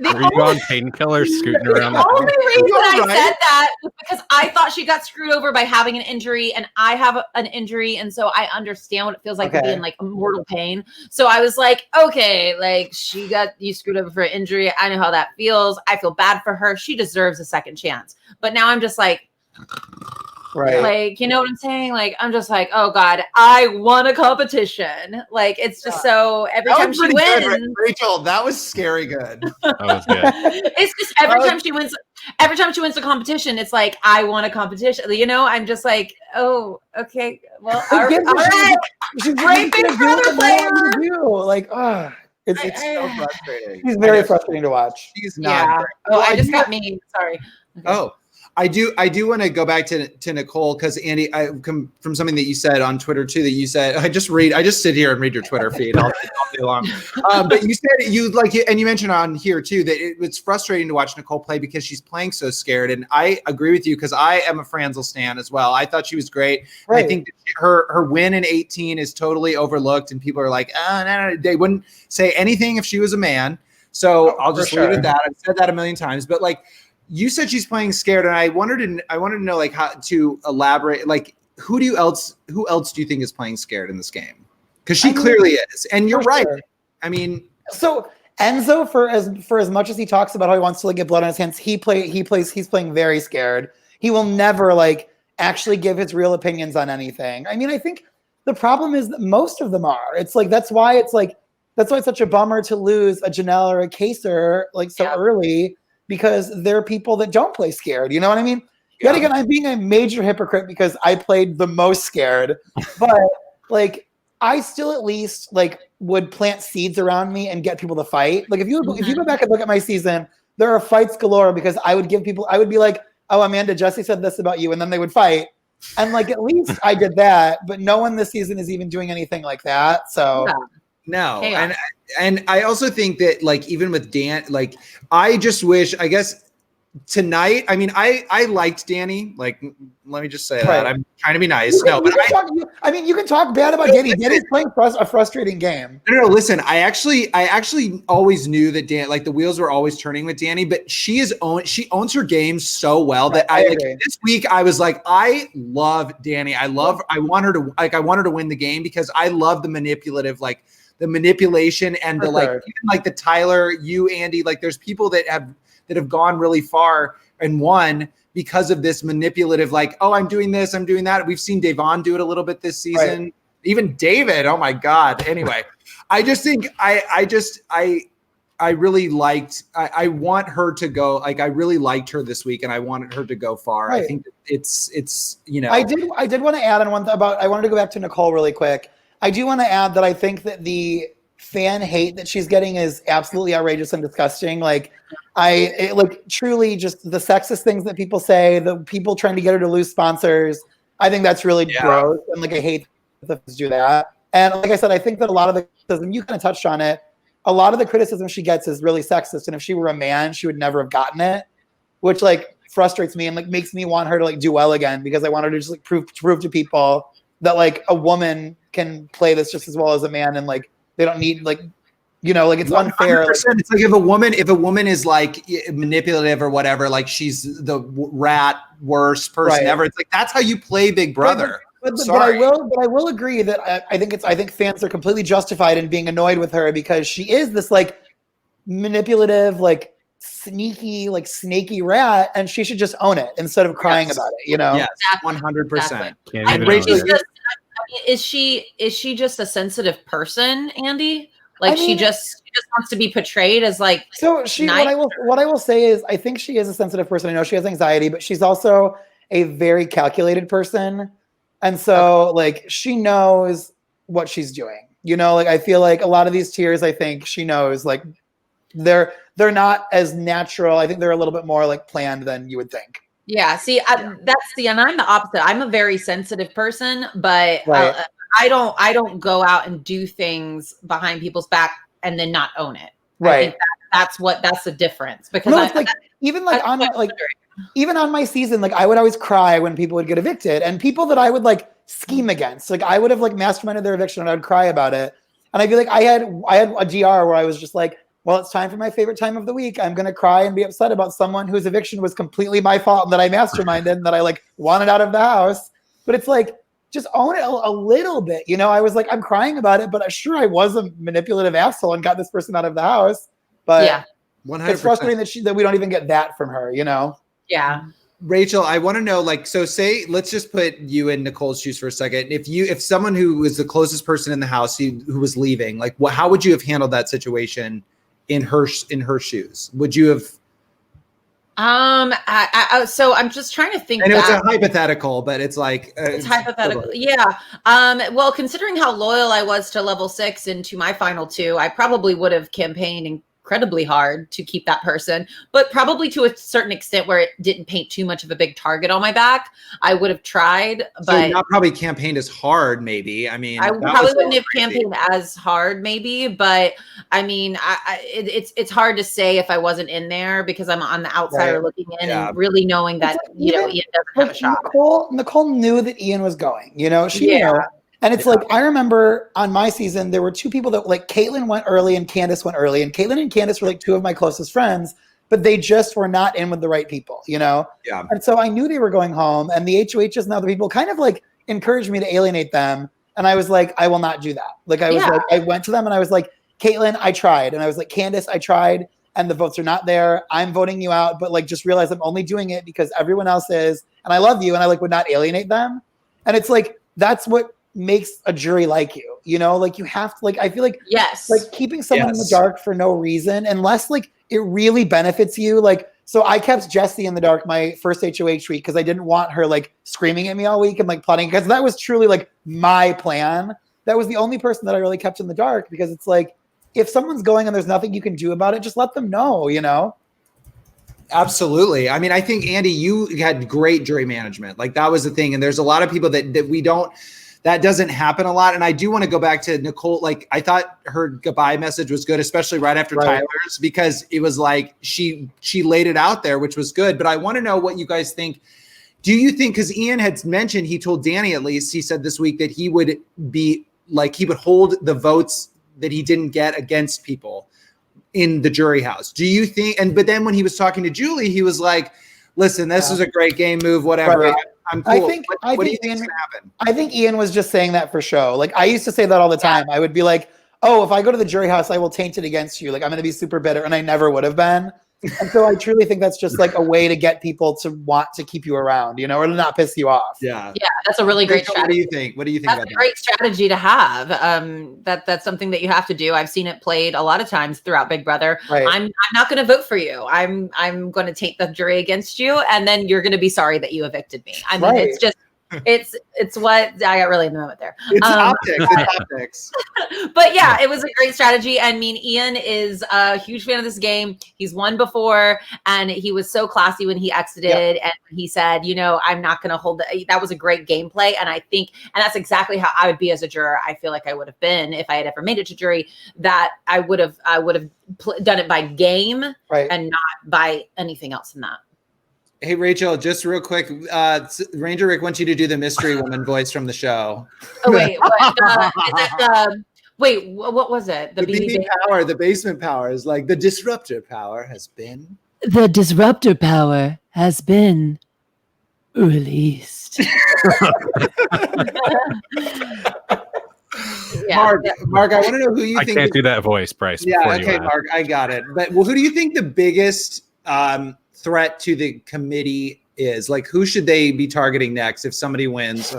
Were you on painkillers scooting around? The only reason I said that was because I thought she got screwed over by having an injury, and I have an injury, and so I understand what it feels like to be in mortal pain. So I was okay, she got you screwed over for an injury. I know how that feels. I feel bad for her. She deserves a second chance. But now I'm just right. You know what I'm saying? I'm just oh God, I won a competition. It's just so every time she wins. Good, Rachel, that was scary good. That was good. It's just every time she wins the competition, it's I won a competition. I'm just oh, okay. Well, all right. She's great big brother player. It's so frustrating. She's very frustrating to watch. She's not. Oh, I just got mean. Sorry. Okay. Oh. I do want to go back to Nicole because Andy, I come from something that you said on Twitter too. That you said I just sit here and read your Twitter feed all day long. But you said and you mentioned on here too that it's frustrating to watch Nicole play because she's playing so scared. And I agree with you because I am a Franzel stan as well. I thought she was great. Right. I think that her win in 18 is totally overlooked, and people are no, they wouldn't say anything if she was a man. So I'll just leave it at that. I've said that a million times, but you said she's playing scared, and I wanted to know how to elaborate. Who else do you think is playing scared in this game? Because she clearly is, and you're right. Sure. I mean, so Enzo, for as much as he talks about how he wants to get blood on his hands, he's playing very scared. He will never actually give his real opinions on anything. I mean, I think the problem is that most of them are. It's that's why it's such a bummer to lose a Janelle or a Kaser early. Because there are people that don't play scared. You know what I mean? Yeah. Yet again, I'm being a major hypocrite because I played the most scared. But I still at least like would plant seeds around me and get people to fight. Like if you go back and look at my season, there are fights galore because I would be like, oh, Amanda, Jesse said this about you, and then they would fight. And like at least I did that, but no one this season is even doing anything like that. So no, and I also think that like even with Dan, like I just wish, I guess tonight, I mean, I liked Danny. Like, let me just say that I'm trying to be nice. You can talk bad about Danny. Danny's playing a frustrating game. No, listen, I actually always knew that Dan, like the wheels were always turning with Danny, but she owns her game so well that I like this week I was like, I love Danny. I want her to win the game because I love the manipulative, like the manipulation and like even like the Tyler, you, Andy, like there's people that have gone really far and won because of this manipulative, like, oh, I'm doing this, I'm doing that. We've seen Devon do it a little bit this season. Right. Even David, oh my God. Anyway, I just think I really liked, I want her to go, like, I really liked her this week and I wanted her to go far. Right. I think it's, you know. I did want to add on I wanted to go back to Nicole really quick. I do want to add that I think that the fan hate that she's getting is absolutely outrageous and disgusting. Like truly just the sexist things that people say, the people trying to get her to lose sponsors. I think that's really gross. And like, I hate that they do that. And like I said, I think that a lot of the criticism, you kind of touched on it, a lot of the criticism she gets is really sexist. And if she were a man, she would never have gotten it, which like frustrates me and like makes me want her to like do well again, because I want her to just like prove to people that like a woman can play this just as well as a man. And like, they don't need like, you know, like it's unfair. It's like if a woman is like manipulative or whatever, like she's the worst person ever. It's like, that's how you play Big Brother. But I will agree that I think fans are completely justified in being annoyed with her because she is this like manipulative, like sneaky, like snaky rat, and she should just own it instead of crying about it. You know, yes, 100%. Is she just a sensitive person, Andy? Like she just wants to be portrayed as like nice. What I will say is I think she is a sensitive person. I know she has anxiety, but she's also a very calculated person. And so like she knows what she's doing. You know, like I feel like a lot of these tears, I think she knows like they're not as natural. I think they're a little bit more like planned than you would think. Yeah. See, and I'm the opposite. I'm a very sensitive person, but I don't go out and do things behind people's back and then not own it. Right. I think that's the difference because even on my season, like I would always cry when people would get evicted, and people that I would like scheme against, like I would have like masterminded their eviction and I would cry about it. And I'd be like, I had a GR where I was just like, well, it's time for my favorite time of the week. I'm going to cry and be upset about someone whose eviction was completely my fault and that I masterminded and that I like wanted out of the house. But it's like, just own it a little bit. You know, I was like, I'm crying about it, but I was a manipulative asshole and got this person out of the house. But yeah, 100%. It's frustrating that we don't even get that from her, you know? Yeah. Rachel, I want to know, like, so say, let's just put you in Nicole's shoes for a second. If someone who was the closest person in the house who was leaving, like, how would you have handled that situation in her shoes? Would you have? So I'm just trying to think. I know it's a hypothetical, but it's like it's hypothetical. Yeah. Well, considering how loyal I was to level 6 and to my final 2, I probably would have campaigned incredibly hard to keep that person, but probably to a certain extent where it didn't paint too much of a big target on my back. I would have tried, but not probably campaigned as hard. Maybe. I mean, I probably wouldn't have campaigned as hard, maybe, but I mean, it's hard to say if I wasn't in there because I'm on the outsider looking in and really knowing that, Ian doesn't have a shot. Nicole knew that Ian was going, you know, she knew. And it's like, I remember on my season, there were 2 people that like Caitlin went early and Candace went early. And Caitlin and Candace were like 2 of my closest friends, but they just were not in with the right people, you know? Yeah. And so I knew they were going home, and the HOHs and other people kind of like encouraged me to alienate them. And I was like, I will not do that. Like I went to them and I was like, Caitlin, I tried. And I was like, Candace, I tried. And the votes are not there. I'm voting you out, but like, just realize I'm only doing it because everyone else is, and I love you. And I like would not alienate them. And it's like, that's what makes a jury like you know, like you have to, like, I feel like, like keeping someone in the dark for no reason, unless like it really benefits you. Like, so I kept Jessie in the dark my first HOH week because I didn't want her like screaming at me all week and like plotting, because that was truly like my plan. that was the only person that I really kept in the dark, because it's like, if someone's going and there's nothing you can do about it, just let them know, you know? Absolutely. I mean, I think, Andy, you had great jury management. Like, that was the thing. And there's a lot of people that doesn't happen a lot. And I do want to go back to Nicole. Like, I thought her goodbye message was good, especially right after Tyler's, because it was like she laid it out there, which was good. But I want to know what you guys think. Do you think, because Ian had mentioned, he told Danny, at least he said this week, that he would be like, he would hold the votes that he didn't get against people in the jury house. Do you think, but then when he was talking to Julie, he was like, listen, this is a great game move, whatever. Right. I'm cool. What do you think is going to happen? I think Ian was just saying that for show. Like, I used to say that all the time. I would be like, oh, if I go to the jury house, I will taint it against you. Like, I'm going to be super bitter. And I never would have been. And so I truly think that's just like a way to get people to want to keep you around, you know, or to not piss you off. Yeah. Yeah. That's a really great strategy. What do you think? What do you think that's about a great strategy to have. That's something that you have to do. I've seen it played a lot of times throughout Big Brother. Right. I'm not going to vote for you. I'm going to taint the jury against you. And then you're going to be sorry that you evicted me. I mean, it's just, it's what I got really in the moment there. It's optics. But yeah, it was a great strategy. I mean, Ian is a huge fan of this game. He's won before, and he was so classy when he exited, and he said, you know, I'm not going to hold that was a great gameplay. And I think, and that's exactly how I would be as a juror. I feel like I would have been, if I had ever made it to jury, that I would have done it by game and not by anything else in that. Hey, Rachel, just real quick, Ranger Rick wants you to do the mystery woman voice from the show. Oh, wait, what was it? The BB power, the basement power is like, the disruptor power has been. The disruptor power has been released. Mark, I want to know who you think. I can't do that voice, Bryce. Yeah, okay, Mark, I got it. But who do you think the biggest threat to the committee is? Like, who should they be targeting next if somebody wins?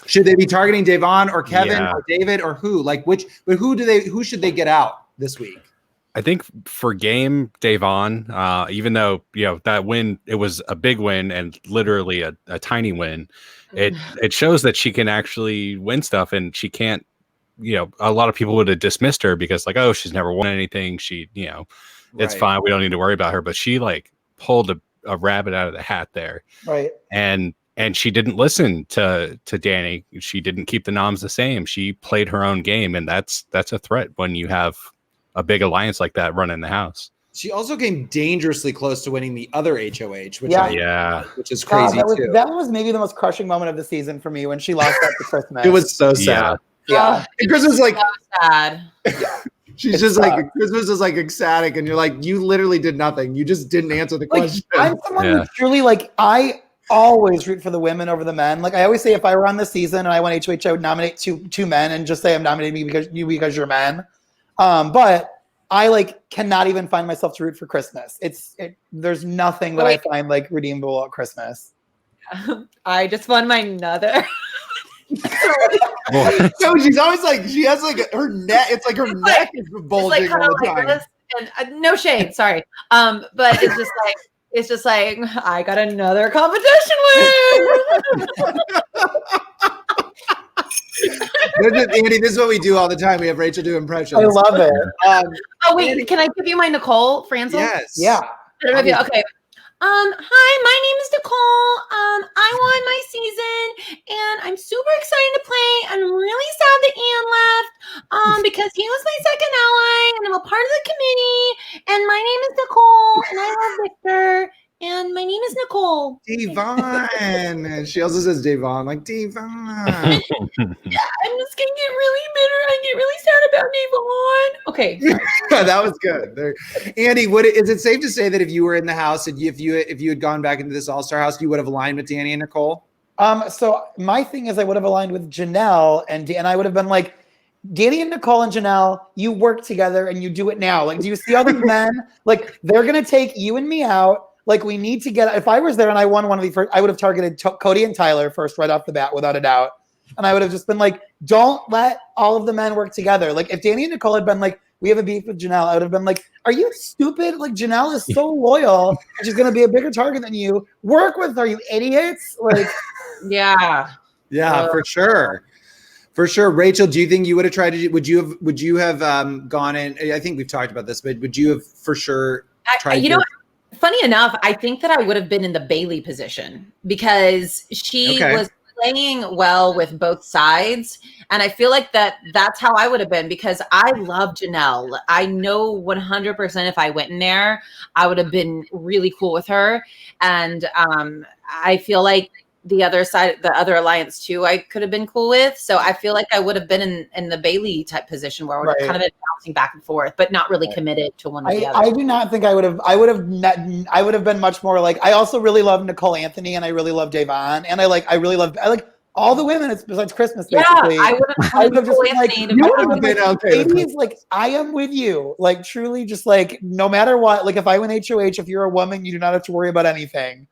Should they be targeting Devon or Kevin or David or who? Like, who should they get out this week? I think for game Devon, even though, you know, that win, it was a big win and literally a tiny win. It shows that she can actually win stuff, and she can't, you know, a lot of people would have dismissed her because, like, oh, she's never won anything. She, you know, it's fine. We don't need to worry about her. But she like pulled a rabbit out of the hat there. Right. And she didn't listen to Danny. She didn't keep the noms the same. She played her own game. And that's a threat when you have a big alliance like that running the house. She also came dangerously close to winning the other HOH, which is crazy too. That was maybe the most crushing moment of the season for me when she lost that to Christmas. It was so sad. Yeah. And Chris was like, so sad. She's just like, Christmas is like ecstatic, and you're like, you literally did nothing. You just didn't answer the question. I'm someone who truly, like, I always root for the women over the men. Like, I always say, if I were on the season and I won HOH, I would nominate two men and just say I'm nominating you because you're men. But I like cannot even find myself to root for Christmas. There's nothing that I find like redeemable at Christmas. I just won my nuther. No, she's always like, she has like her neck. It's like her neck is bulging all the time. Like this, and no shade, sorry. But it's just like I got another competition win. Andy, this is what we do all the time. We have Rachel do impressions. I love it. Oh wait, Andy, can I give you my Nicole Franzel? Yes. Yeah. Okay. Hi, my name is Nicole. I won my season and I'm super excited to play. I'm really sad that Ian left because he was my second ally and I'm a part of the committee. And my name is Nicole and I love Victor. And my name is Nicole. Devon. She also says Devon, like Devon. Yeah, I'm just gonna get really bitter. I get really sad about Devon. Okay. That was good. Andy, is it safe to say that if you were in the house and if you had gone back into this all-star house, you would have aligned with Danny and Nicole? So my thing is I would have aligned with Janelle and I would have been like, Danny and Nicole and Janelle, you work together and you do it now. Like, do you see all these men? Like, they're gonna take you and me out. Like, we need to get, if I was there and I won one of the first, I would have targeted Cody and Tyler first right off the bat, without a doubt. And I would have just been like, don't let all of the men work together. Like, if Danny and Nicole had been like, we have a beef with Janelle, I would have been like, are you stupid? Like, Janelle is so loyal. And she's going to be a bigger target than you. Work with her, you idiots. Like, yeah. Yeah, for sure. For sure. Rachel, do you think you would have tried to, would you have gone in? I think we've talked about this, but would you have for sure tried funny enough, I think that I would have been in the Bailey position because she was playing well with both sides. And I feel like that's how I would have been because I love Janelle. I know 100% if I went in there, I would have been really cool with her. And I feel like the other side, the other alliance too, I could have been cool with. So I feel like I would have been in the Bailey type position where we're kind of bouncing back and forth, but not really committed to one or the other. I do not think I would have been much more like, I also really love Nicole Anthony and I really love Davon and I like all the women besides Christmas basically. Yeah, I would have just been like, ladies, like I am with you. Like truly just like no matter what, like if I win HOH, if you're a woman, you do not have to worry about anything.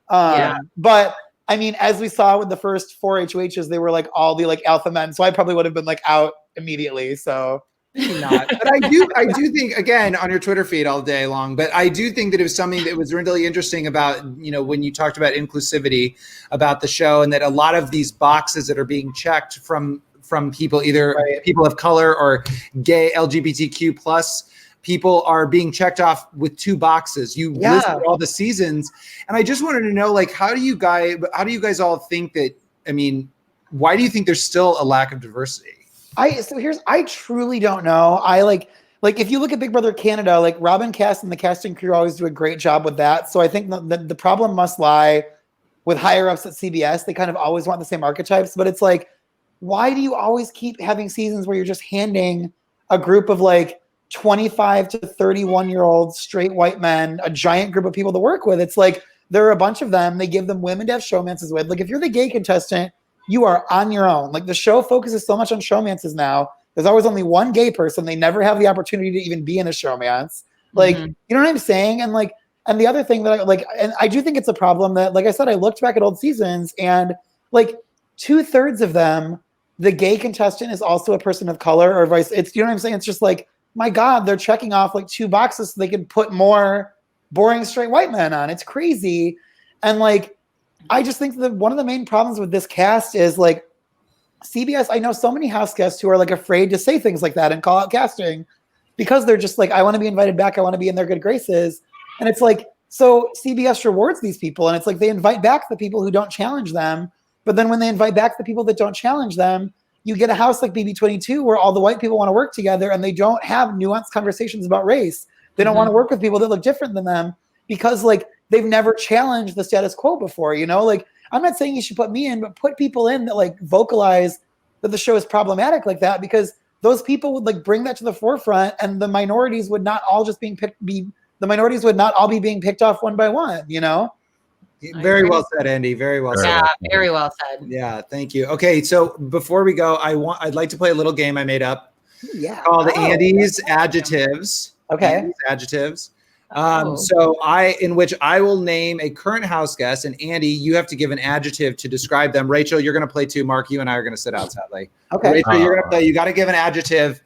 But I mean, as we saw with the first 4 HOHs, they were like all the like alpha men. So I probably would have been like out immediately. So not. But I do think, again, on your Twitter feed all day long, but I do think that it was something that was really interesting about, when you talked about inclusivity about the show and that a lot of these boxes that are being checked from people, either people of color or gay LGBTQ plus people are being checked off with 2 boxes. You listed all the seasons. And I just wanted to know, like, how do you guys all think that, I mean, why do you think there's still a lack of diversity? I truly don't know. I like if you look at Big Brother Canada, like Robin Cast and the casting crew always do a great job with that. So I think the problem must lie with higher ups at CBS. They kind of always want the same archetypes, but it's like, why do you always keep having seasons where you're just handing a group of like 25 to 31-year-old straight white men, a giant group of people to work with? It's like, there are a bunch of them. They give them women to have showmances with. Like if you're the gay contestant, you are on your own. Like the show focuses so much on showmances now. There's always only one gay person. They never have the opportunity to even be in a showmance. Like, you know what I'm saying? And like, and the other thing that I do think it's a problem that, like I said, I looked back at old seasons and like 2/3 of them, the gay contestant is also a person of color or vice. It's, you know what I'm saying? It's just like, my God, they're checking off like 2 boxes so they can put more boring straight white men on. It's crazy. And like, I just think that one of the main problems with this cast is like CBS. I know so many house guests who are like afraid to say things like that and call out casting because they're just like, I want to be invited back. I want to be in their good graces. And it's like, so CBS rewards these people. And it's like, they invite back the people who don't challenge them. But then when they invite back the people that don't challenge them, you get a house like BB22 where all the white people want to work together and they don't have nuanced conversations about race. They don't want to work with people that look different than them because like, they've never challenged the status quo before, Like, I'm not saying you should put me in, but put people in that like vocalize that the show is problematic like that, because those people would like bring that to the forefront, and the minorities would not all just the minorities would not all be being picked off one by one, Very well said, Andy. Very well said. Yeah, very well said. Yeah, thank you. Okay, so before we go, I'd like to play a little game I made up. Called Andy's Adjectives. Okay. Andy's Adjectives. In which I will name a current house guest, and Andy, you have to give an adjective to describe them. Rachel, you're going to play too. Mark, you and I are going to sit out, sadly. Okay. Rachel, you're going to play. You got to give an adjective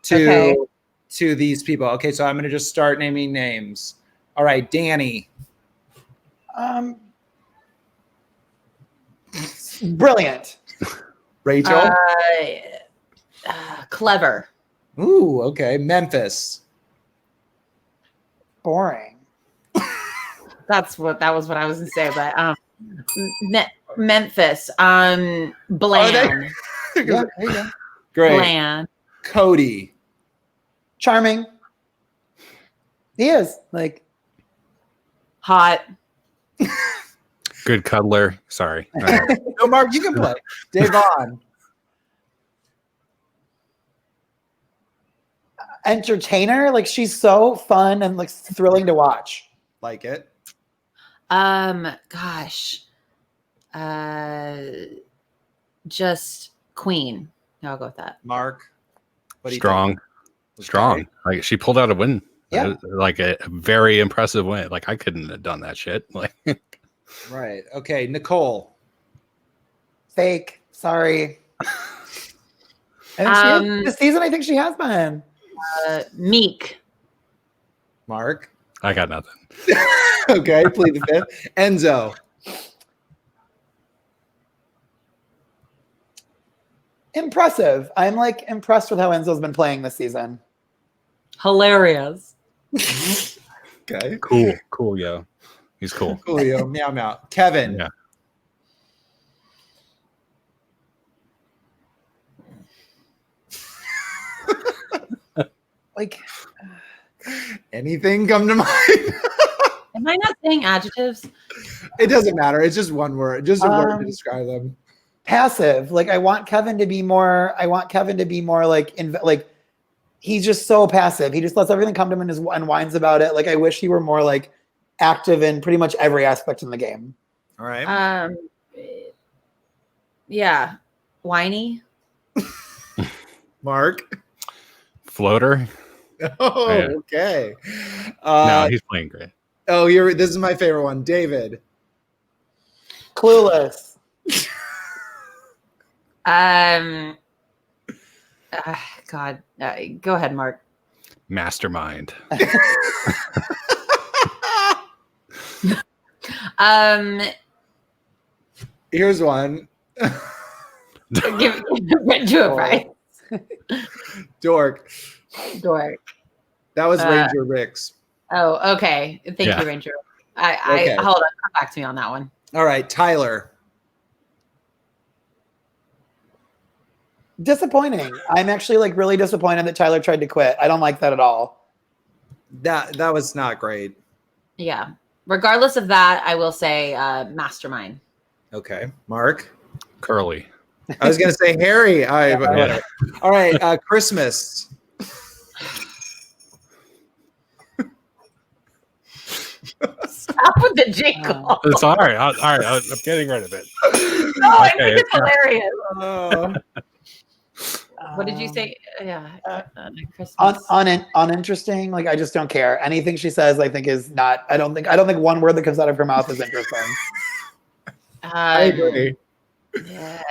to these people. Okay, so I'm going to just start naming names. All right, Danny. Brilliant. Rachel. Clever. Ooh, okay. Memphis. Boring. That was what I was gonna say, but Memphis. Bland. Yeah, there you go. Great. Bland. Cody. Charming. He is like Hot. Good cuddler. Sorry. No, Mark, you can play. Davon. entertainer. Like she's so fun and like thrilling to watch. Like it. Gosh. Just queen. I'll go with that. Mark. What do you Strong. think? Strong. Like she pulled out a win. Yeah. Like a very impressive win. Like I couldn't have done that shit. Like Right. Okay. Nicole. Fake. Sorry. And this season, I think she has been. Meek. Mark. I got nothing. Okay. Plead the fifth. Enzo. impressive. I'm like impressed with how Enzo's been playing this season. Hilarious. Okay. Cool, yo. He's cool. Coolio, meow meow. Kevin. Yeah. Like, Anything come to mind? Am I not saying adjectives? It doesn't matter. It's just one word, just a word to describe them. passive. Like, I want Kevin to be more like, like, he's just so passive. He just lets everything come to him and whines about it. Like, I wish he were more like active in pretty much every aspect in the game. All right. Yeah. Whiny. Mark. Floater. Oh, Yeah. okay. No, he's playing great. Oh, this is my favorite one. David. Clueless. God. Go ahead, Mark. Mastermind. Here's one. Give it to it, right? Dork. Dork. That was Ranger Ricks. Oh, okay. Thank you, Ranger. Okay. Hold on. Come back to me on that one. All right, Tyler. Disappointing. I'm actually like really disappointed that Tyler tried to quit. I don't like that at all. That was not great. Yeah. Regardless of that, I will say mastermind. Okay, Mark. Curly. I was gonna say Harry. Yeah. All right, Christmas. Stop with the jingle. It's all right. All right. I'm getting rid of it. No, I Okay, think it's hilarious. Oh. What did you say? Yeah. Christmas. Uninteresting. Like, I just don't care. Anything she says, I think is not. I don't think one word that comes out of her mouth is interesting. I agree. Yeah.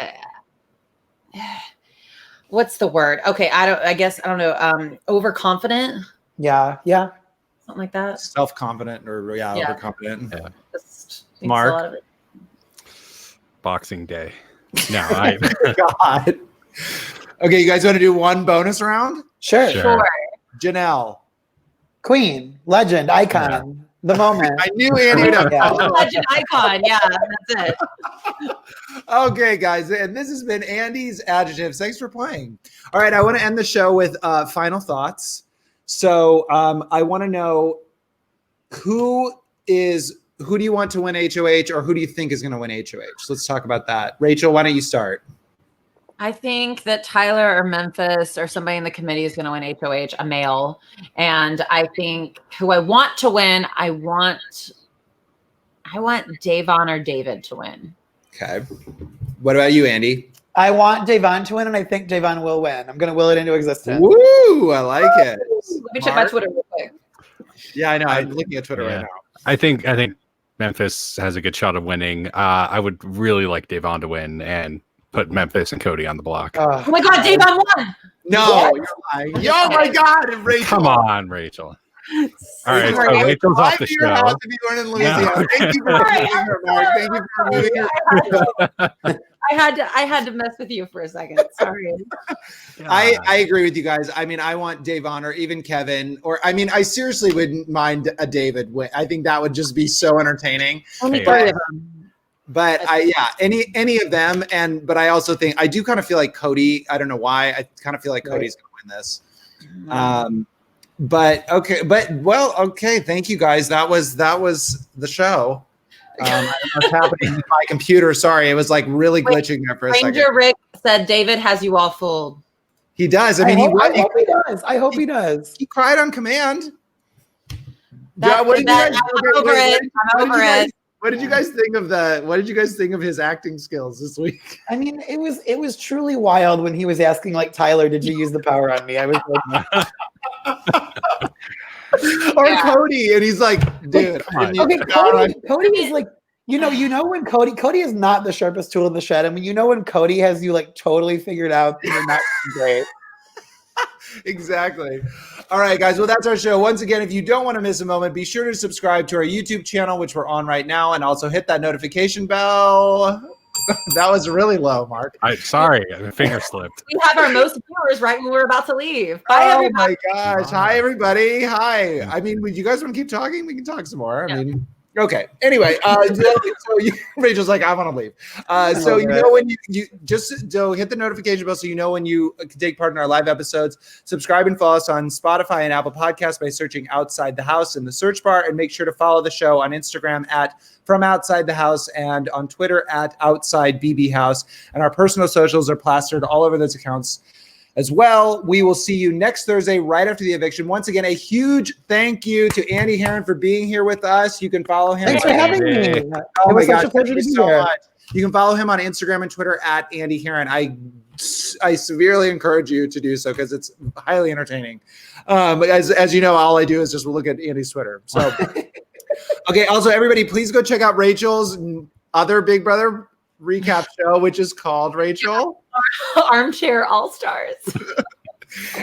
What's the word? Okay, I guess I don't know. Overconfident. Yeah. Something like that. Self-confident or Yeah. overconfident. Yeah. Just thinks Mark? a lot of it. Boxing Day. No, God. Okay, you guys want to do one bonus round? Sure. Sure. Janelle. Queen, legend, icon, the moment. I knew Andy would have. Yeah. Legend icon. Yeah, that's it. Okay, guys, and this has been Andy's Adjectives. Thanks for playing. All right, I want to end the show with final thoughts. So I want to know who do you want to win HOH, or who do you think is going to win HOH? Let's talk about that. Rachel, why don't you start? I think that Tyler or Memphis or somebody in the committee is going to win HOH, a male. And I think who I want to win, I want Davon or David to win. Okay. What about you, Andy? I want Davon to win, and I think Davon will win. I'm going to will it into existence. Woo! I like it. Let me check my Twitter real quick. Yeah, I know. I'm looking at Twitter right now. I think Memphis has a good shot of winning. I would really like Davon to win and put Memphis and Cody on the block. Oh my God, Davon won. No, you're lying. Oh my God, and Rachel. Come on, Rachel. All right, so Sorry. Rachel's off the I'm your show. house if you weren't in Louisiana. No. Thank you for moving her, Mark. Thank you for moving her. I had to mess with you for a second. Sorry. I agree with you guys. I mean, I want Davon or even Kevin, or I mean, I seriously wouldn't mind a David win. I think that would just be so entertaining. Only Hey, three of them. But any of them, but I also think I do kind of feel like Cody. I don't know why. I kind of feel like Cody's going to win this. But okay. Thank you guys. That was the show. I don't know what's happening with my computer. Sorry, it was like really glitching there for a second. Ranger Rick said David has you all fooled. He does. I mean, I hope he does. I hope he does. He cried on command. I'm over it. What did you guys think of his acting skills this week? I mean, it was truly wild when he was asking like Tyler, "Did you use the power on me?" I was like, or Cody, and he's like, "Dude, okay, Cody is like, you know when Cody is not the sharpest tool in the shed. I mean, when Cody has you like totally figured out that you're not great." Exactly. All right, guys. Well, that's our show. Once again, if you don't want to miss a moment, be sure to subscribe to our YouTube channel, which we're on right now, and also hit that notification bell. That was really low, Mark. Sorry, my finger slipped. We have our most viewers right when we were about to leave. Bye, Oh everybody. my gosh. Hi, everybody. Hi. I mean, would you guys want to keep talking? We can talk some more. I mean, okay. Anyway, Rachel's like, I want to leave. So you know when you just so hit the notification bell so you know when you can take part in our live episodes. Subscribe and follow us on Spotify and Apple Podcasts by searching Outside the House in the search bar, and make sure to follow the show on Instagram at From Outside the House and on Twitter at Outside BB House. And our personal socials are plastered all over those accounts as well. We will see you next Thursday right after the eviction. Once again, a huge thank you to Andy Herren for being here with us. You can follow him. Thanks for having me. Oh It my was gosh, such a pleasure to thank you be so here. much. You can follow him on Instagram and Twitter at Andy Herren. I severely encourage you to do so because it's highly entertaining. As you know, all I do is just look at Andy's Twitter. So, okay. Also, everybody, please go check out Rachel's other Big Brother recap show, which is called Rachel Armchair All-Stars.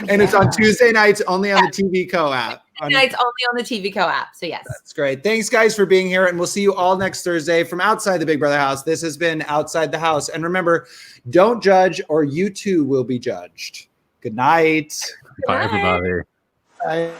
And it's on Tuesday nights only on the TV Co app. Nights only on the TV Co app. So yes. That's great. Thanks guys for being here, and we'll see you all next Thursday from outside the Big Brother house. This has been Outside the House. And remember, don't judge or you too will be judged. Good night. Bye, everybody. Bye.